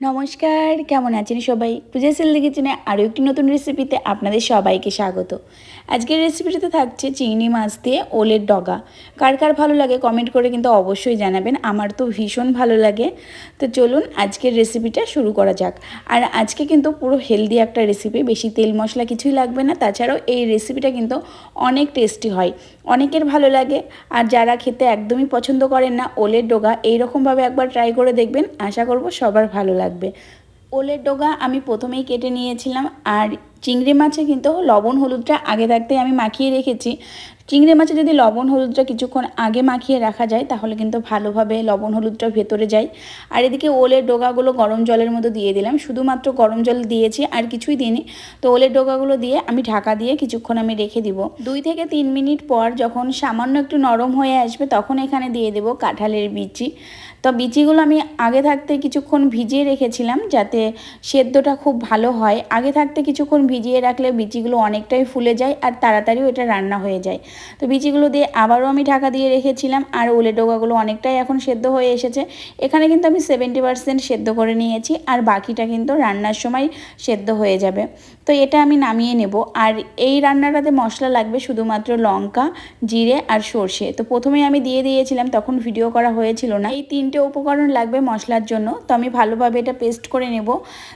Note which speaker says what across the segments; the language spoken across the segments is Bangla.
Speaker 1: নমস্কার, কেমন আছেন সবাই? পূজা সেলদি কিচেনে আরও একটি নতুন রেসিপিতে আপনাদের সবাইকে স্বাগত। আজকের রেসিপিটাতে থাকছে চিংড়ি মাছ দিয়ে ওলের ডগা। কার কার ভালো লাগে কমেন্ট করে কিন্তু অবশ্যই জানাবেন। আমার তো ভীষণ ভালো লাগে। তো চলুন আজকের রেসিপিটা শুরু করা যাক। আর আজকে কিন্তু পুরো হেলদি একটা রেসিপি, বেশি তেল মশলা কিছুই লাগবে না। তাছাড়াও এই রেসিপিটা কিন্তু অনেক টেস্টি হয়, অনেকের ভালো লাগে। আর যারা খেতে একদমই পছন্দ করেন না ওলের ডগা, এইরকমভাবে একবার ট্রাই করে দেখবেন, আশা করব সবার ভালো লাগবে। ওলের ডগা আমি প্রথমেই কেটে নিয়েছিলাম। আর চিংড়ি মাছে কিন্তু লবণ হলুদটা আগে থাকতেই আমি মাখিয়ে রেখেছি। চিংড়ি মাছে যদি লবণ হলুদটা কিছুক্ষণ আগে মাখিয়ে রাখা যায় তাহলে কিন্তু ভালোভাবে লবণ হলুদটা ভেতরে যায়। আর এদিকে ওলের ডগাগুলো গরম জলের মধ্যে দিয়ে দিলাম, শুধুমাত্র গরম জল দিয়েছি আর কিছুই দিইনি। তো ওলের ডগাগুলো দিয়ে আমি ঢাকা দিয়ে কিছুক্ষণ আমি রেখে দিব। 2 থেকে 3 মিনিট পর যখন সামান্য একটু নরম হয়ে আসবে তখন এখানে দিয়ে দেব কাঁঠালের বিচি। তো বিচিগুলো আমি আগে থাকতে কিছুক্ষণ ভিজিয়ে রেখেছিলাম যাতে সেদ্ধটা খুব ভালো হয়। আগে থাকতে কিছুক্ষণ ভিজিয়ে রাখলে বিচিগুলো অনেকটাই ফুলে যায় আর তাড়াতাড়িও এটা রান্না হয়ে যায়। তো বিচিগুলো দিয়ে আবারও আমি ঢাকা দিয়ে রেখেছিলাম। আর ওলের ডগাগুলো অনেকটাই এখন সেদ্ধ হয়ে এসেছে। এখানে কিন্তু আমি 70% সেদ্ধ করে নিয়েছি আর বাকিটা কিন্তু রান্নার সময় সেদ্ধ হয়ে যাবে। তো এটা আমি নামিয়ে নেব। আর এই রান্নাটাতে মশলা লাগবে শুধুমাত্র লঙ্কা, জিরে আর সর্ষে। তো প্রথমেই আমি দিয়ে দিয়েছিলাম, তখন ভিডিও করা হয়েছিল না। এই 3টে উপকরণ লাগবে মশলার জন্য। তো আমি ভালোভাবে এটা পেস্ট করে নেব।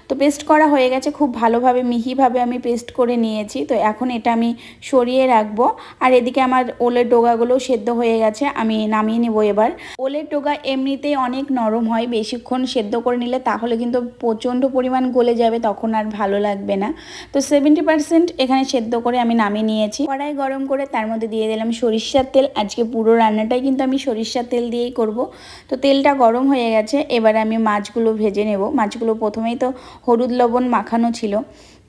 Speaker 1: তো পেস্ট করা হয়ে গেছে, খুব ভালোভাবে মিহিভাবে আমি পেস্ট করে নিয়েছি। তো এখন এটা আমি সরিয়ে রাখবো। আর এদিকে আমার ওলের ডগাগুলো সেদ্ধ হয়ে গেছে, আমি নামিয়ে নেব এবার। ওলের ডগা এমনিতেই অনেক নরম হয়, বেশিক্ষণ সেদ্ধ করে নিলে তাহলে কিন্তু প্রচণ্ড পরিমাণ গলে যাবে, তখন আর ভালো লাগবে না। তো 70% এখানে সেদ্ধ করে আমি নামিয়ে নিয়েছি। কড়াই গরম করে তার মধ্যে দিয়ে দিলাম সরিষার তেল। আজকে পুরো রান্নাটাই কিন্তু আমি সরিষার তেল দিয়েই করব। তো তেলটা গরম হয়ে গেছে, এবার আমি মাছগুলো ভেজে নেব। মাছগুলো প্রথমেই তো হলুদ লবণ মাখানো ছিল।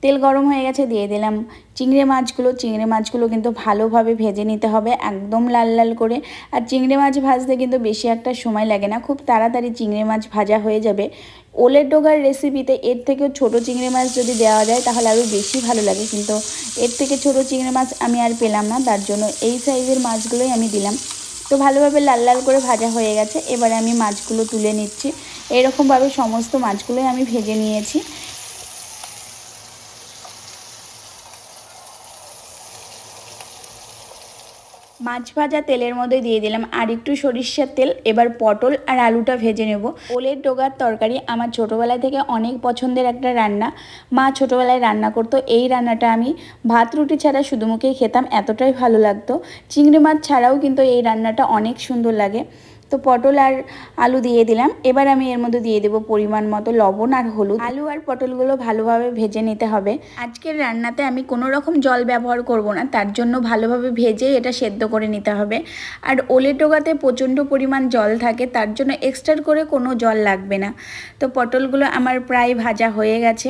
Speaker 1: তেল গরম হয়ে গেছে, দিয়ে দিলাম চিংড়ি মাছগুলো। চিংড়ি মাছগুলো কিন্তু ভালোভাবে ভেজে নিতে হবে, একদম লাল লাল করে। আর চিংড়ি মাছ ভাজতে কিন্তু বেশি একটা সময় লাগে না, খুব তাড়াতাড়ি চিংড়ি মাছ ভাজা হয়ে যাবে। ওলের ডগার রেসিপিতে এর থেকেও ছোটো চিংড়ি মাছ যদি দেওয়া যায় তাহলে আরও বেশি ভালো লাগে, কিন্তু এর থেকে ছোটো চিংড়ি মাছ আমি আর পেলাম না, তার জন্য এই সাইজের মাছগুলোই আমি দিলাম। তো ভালোভাবে লাল লাল করে ভাজা হয়ে গেছে, এবারে আমি মাছগুলো তুলে নিচ্ছি। এরকমভাবে সমস্ত মাছগুলোই আমি ভেজে নিয়েছি। মাছ ভাজা তেলের মধ্যে দিয়ে দিলাম আর একটু সরিষার তেল। এবার পটল আর আলুটা ভেজে নেব। ওলের ডগার তরকারি আমার ছোটোবেলা থেকে অনেক পছন্দের একটা রান্না। মা ছোটোবেলায় রান্না করতো, এই রান্নাটা আমি ভাত রুটি ছাড়া শুধু মুখেই খেতাম, এতটাই ভালো লাগতো। চিংড়ি মাছ ছাড়াও কিন্তু এই রান্নাটা অনেক সুন্দর লাগে। তো পটল আর আলু দিয়ে দিলাম। এবার আমি এর মধ্যে দিয়ে দেবো পরিমাণ মতো লবণ আর হলুদ। আলু আর পটলগুলো ভালোভাবে ভেজে নিতে হবে। আজকের রান্নাতে আমি কোনো রকম জল ব্যবহার করব না, তার জন্য ভালোভাবে ভেজে এটা সেদ্ধ করে নিতে হবে। আর ওলের ডগাতে প্রচণ্ড পরিমাণ জল থাকে, তার জন্য এক্সট্রা করে কোনো জল লাগবে না। তো পটলগুলো আমার প্রায় ভাজা হয়ে গেছে,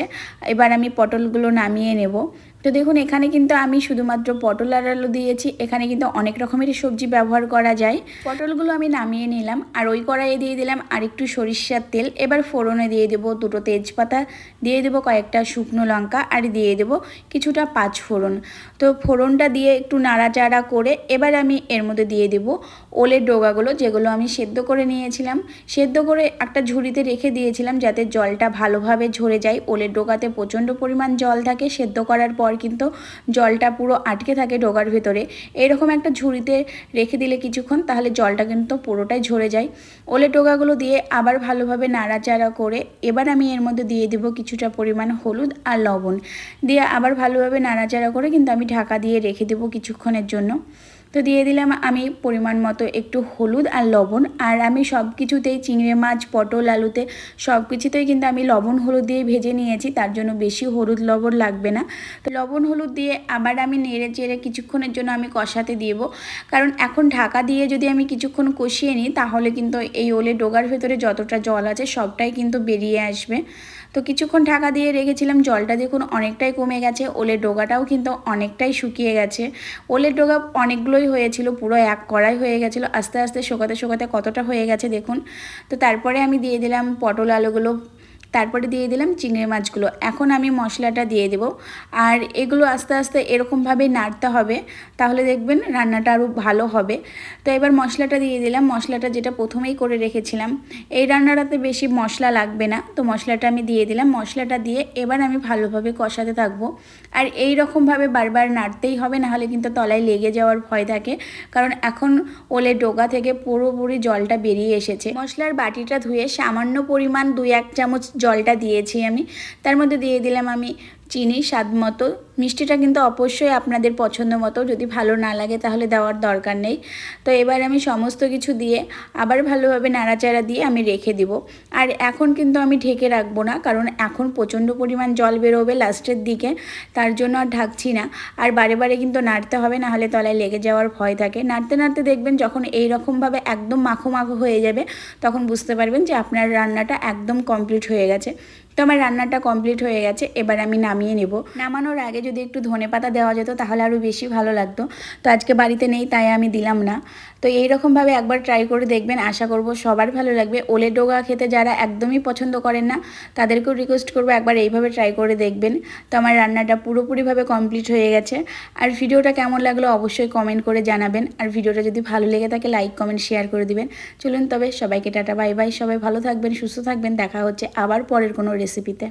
Speaker 1: এবার আমি পটলগুলো নামিয়ে নেব। তো দেখুন এখানে কিন্তু আমি শুধুমাত্র পটল আর আলু দিয়েছি, এখানে কিন্তু অনেক রকমেরই সবজি ব্যবহার করা যায়। পটলগুলো আমি নামিয়ে নিলাম আর ওই কড়াইয়ে দিয়ে দিলাম আর একটু সরিষার তেল। এবার ফোড়নে দিয়ে দেবো 2টো তেজপাতা, দিয়ে দেবো কয়েকটা শুকনো লঙ্কা আর দিয়ে দেবো কিছুটা পাঁচফোড়ন। তো ফোড়নটা দিয়ে একটু নাড়াচাড়া করে এবার আমি এর মধ্যে দিয়ে দেবো ওলের ডগাগুলো, যেগুলো আমি সেদ্ধ করে নিয়েছিলাম। সেদ্ধ করে একটা ঝুড়িতে রেখে দিয়েছিলাম যাতে জলটা ভালোভাবে ঝরে যায়। ওলের ডগাতে প্রচণ্ড পরিমাণ জল থাকে, সেদ্ধ করার পর কিন্তু জলটা পুরো আটকে থাকে ডগার ভেতরে। এরকম একটা ঝুড়িতে রেখে দিলে কিছুক্ষণ, তাহলে জলটা কিন্তু পুরোটাই ঝরে যায়। ওলের ডগাগুলো দিয়ে আবার ভালোভাবে নাড়াচাড়া করে এবার আমি এর মধ্যে দিয়ে দেবো কিছুটা পরিমাণ হলুদ আর লবণ, দিয়ে আবার ভালোভাবে নাড়াচাড়া করে কিন্তু আমি ঢাকা দিয়ে রেখে দেবো কিছুক্ষণের জন্য। তো দিয়ে দিলাম আমি পরিমাণ মতো একটু হলুদ আর লবণ। আর আমি সব কিছুতেই চিংড়ি মাছ, পটল, আলুতে সব কিছুতেই কিন্তু আমি লবণ হলুদ দিয়ে ভেজে নিয়েছি, তার জন্য বেশি হলুদ লবণ লাগবে না। তো লবণ হলুদ দিয়ে আবার আমি নেড়ে চেড়ে কিছুক্ষণের জন্য আমি কষাতে দিব, কারণ এখন ঢাকা দিয়ে যদি আমি কিছুক্ষণ কষিয়ে নিই তাহলে কিন্তু এই ওলের ডগার ভেতরে যতটা জল আছে সবটাই কিন্তু বেরিয়ে আসবে। তো কিছুক্ষণ ঢাকা দিয়ে রেখেছিলাম, জলটা দেখুন অনেকটাই কমে গেছে, ওলের ডগাটাও কিন্তু অনেকটাই শুকিয়ে গেছে। ওলের ডগা অনেকগুলোই হয়েছিল, পুরো এক কড়াই হয়ে গেছিলো। আস্তে আস্তে শুকাতে শুকাতে কতটা হয়ে গেছে দেখুন। তো তারপরে আমি দিয়ে দিলাম পটল আলুগুলো, তারপরে দিয়ে দিলাম চিংড়ি মাছগুলো। এখন আমি মশলাটা দিয়ে দেব, আর এগুলো আস্তে আস্তে এরকমভাবে নাড়তে হবে, তাহলে দেখবেন রান্নাটা আরও ভালো হবে। তো এবার মশলাটা দিয়ে দিলাম, মশলাটা যেটা প্রথমেই করে রেখেছিলাম। এই রান্নাটাতে বেশি মশলা লাগবে না, তো মশলাটা আমি দিয়ে দিলাম। মশলাটা দিয়ে এবার আমি ভালোভাবে কষাতে থাকবো, আর এই রকমভাবে বারবার নাড়তেই হবে, নাহলে কিন্তু তলায় লেগে যাওয়ার ভয় থাকে, কারণ এখন ওলের ডগা থেকে পুরোপুরি জলটা বেরিয়ে এসেছে। মশলার বাটিটা ধুয়ে সামান্য পরিমাণ 2-1 চামচ জলটা দিয়েছি আমি, তার মধ্যে দিয়ে দিলাম আমি চিনি স্বাদ মতো। মিষ্টিটা কিন্তু অবশ্যই আপনাদের পছন্দ মতো, যদি ভালো না লাগে তাহলে দেওয়ার দরকার নেই। তো এবার আমি সমস্ত কিছু দিয়ে আবার ভালোভাবে নাড়াচাড়া দিয়ে আমি রেখে দিব। আর এখন কিন্তু আমি ঢেকে রাখবো না, কারণ এখন প্রচণ্ড পরিমাণ জল বেরোবে লাস্টের দিকে, তার জন্য আর ঢাকছি না। আর বারে বারে কিন্তু নাড়তে হবে, নাহলে তলায় লেগে যাওয়ার ভয় থাকে। নাড়তে নাড়তে দেখবেন যখন এই রকমভাবে একদম মাখো মাখো হয়ে যাবে, তখন বুঝতে পারবেন যে আপনার রান্নাটা একদম কমপ্লিট হয়ে গেছে। তো আমার রান্নাটা কমপ্লিট হয়ে গেছে, এবার আমি নামিয়ে নেব। নামানোর আগে যদি একটু ধনেপাতা দেওয়া যেত তাহলে আরও বেশি ভালো লাগতো, তো আজকে বাড়িতে নেই তাই আমি দিলাম না। তো এইরকমভাবে একবার ট্রাই করে দেখবেন, আশা করব সবার ভালো লাগবে। ওলের ডগা খেতে যারা একদমই পছন্দ করেন না তাদেরকেও রিকোয়েস্ট করবো একবার এইভাবে ট্রাই করে দেখবেন। তো আমার রান্নাটা পুরোপুরিভাবে কমপ্লিট হয়ে গেছে। আর ভিডিওটা কেমন লাগলো অবশ্যই কমেন্ট করে জানাবেন, আর ভিডিওটা যদি ভালো লেগে থাকে লাইক কমেন্ট শেয়ার করে দিবেন। চলুন তবে সবাইকে টাটা বাই বাই, সবাই ভালো থাকবেন, সুস্থ থাকবেন। দেখা হচ্ছে আবার পরের কোনো রেসিপিতে।